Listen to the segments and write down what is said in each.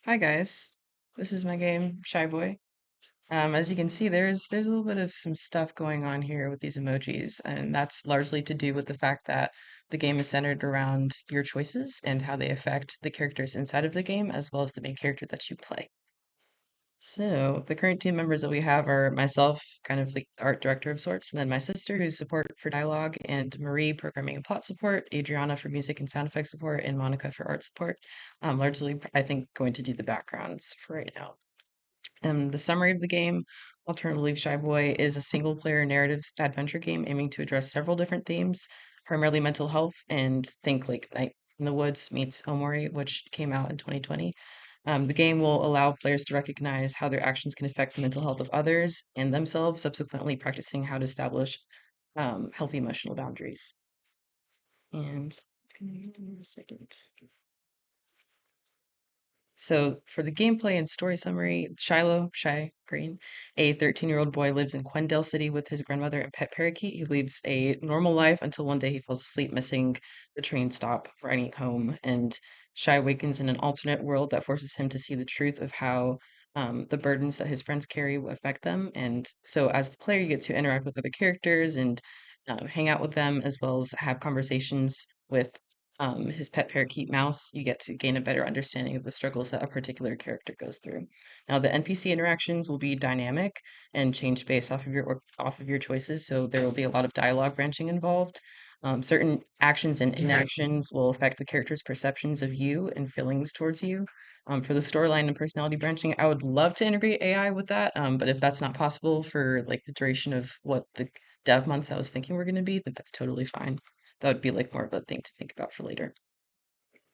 Hi guys, this is my game, Shy Boy. As you can see, there's a little bit of some stuff going on here with these emojis, and that's largely to do with the fact that the game is centered around your choices and how they affect the characters inside of the game, as well as the main character that you play. So the current team members that we have are myself, kind of like art director of sorts, and then my sister, who's support for dialogue, and Marie, programming and plot support, Adriana for music and sound effects support, and Monica for art support. Largely, I think, going to do the backgrounds for right now. The summary of the game, Alternative Shy Boy, is a single player narrative adventure game aiming to address several different themes, primarily mental health, and think like Night in the Woods meets Omori, which came out in 2020. The game will allow players to recognize how their actions can affect the mental health of others and themselves, subsequently practicing how to establish healthy emotional boundaries. And give me a second. So, for the gameplay and story summary, Shiloh, Shy Green, a 13-year-old boy, lives in Quendale City with his grandmother and pet parakeet. He leads a normal life until one day he falls asleep, missing the train stop, riding home. And Shy awakens in an alternate world that forces him to see the truth of how the burdens that his friends carry will affect them. And so, as the player, you get to interact with other characters and hang out with them, as well as have conversations with his pet parakeet Mouse. You get to gain a better understanding of the struggles that a particular character goes through. Now, the NPC interactions will be dynamic and change based off of your choices, so there will be a lot of dialogue branching involved. Certain actions and inactions will affect the character's perceptions of you and feelings towards you. For the storyline and personality branching, I would love to integrate AI with that, but if that's not possible for like the duration of what the dev months I was thinking were going to be, then that's totally fine. That would be like more of a thing to think about for later.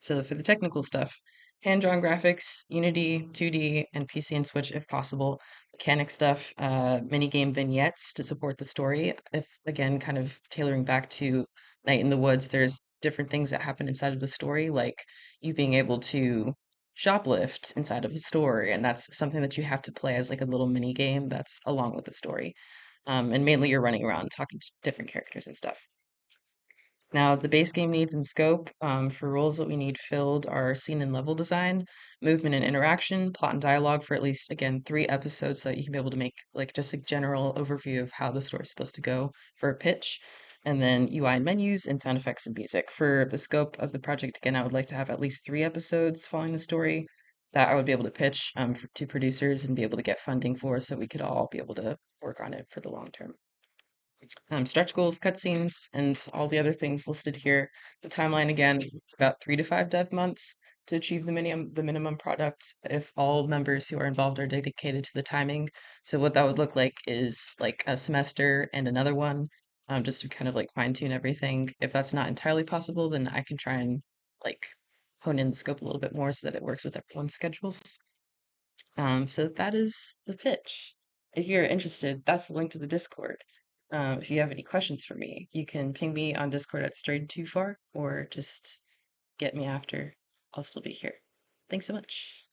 So for the technical stuff, hand-drawn graphics, Unity, 2D, and PC and Switch if possible. Mechanic stuff, mini game vignettes to support the story. If again, kind of tailoring back to Night in the Woods, there's different things that happen inside of the story, like you being able to shoplift inside of a store, and that's something that you have to play as like a little mini game that's along with the story. And mainly you're running around talking to different characters and stuff. Now, the base game needs and scope for roles that we need filled are scene and level design, movement and interaction, plot and dialogue for at least, again, 3 episodes so that you can be able to make like just a general overview of how the story's supposed to go for a pitch. And then UI and menus and sound effects and music. For the scope of the project, again, I would like to have at least 3 episodes following the story that I would be able to pitch to producers and be able to get funding for so we could all be able to work on it for the long term. Stretch goals, cutscenes, and all the other things listed here. The timeline again, about 3 to 5 dev months to achieve the minimum product if all members who are involved are dedicated to the timing. So what that would look like is like a semester and another one, just to kind of like fine tune everything. If that's not entirely possible, then I can try and like hone in the scope a little bit more so that it works with everyone's schedules. So that is the pitch. If you're interested, that's the link to the Discord. If you have any questions for me, you can ping me on Discord at Strayed Too Far or just get me after. I'll still be here. Thanks so much.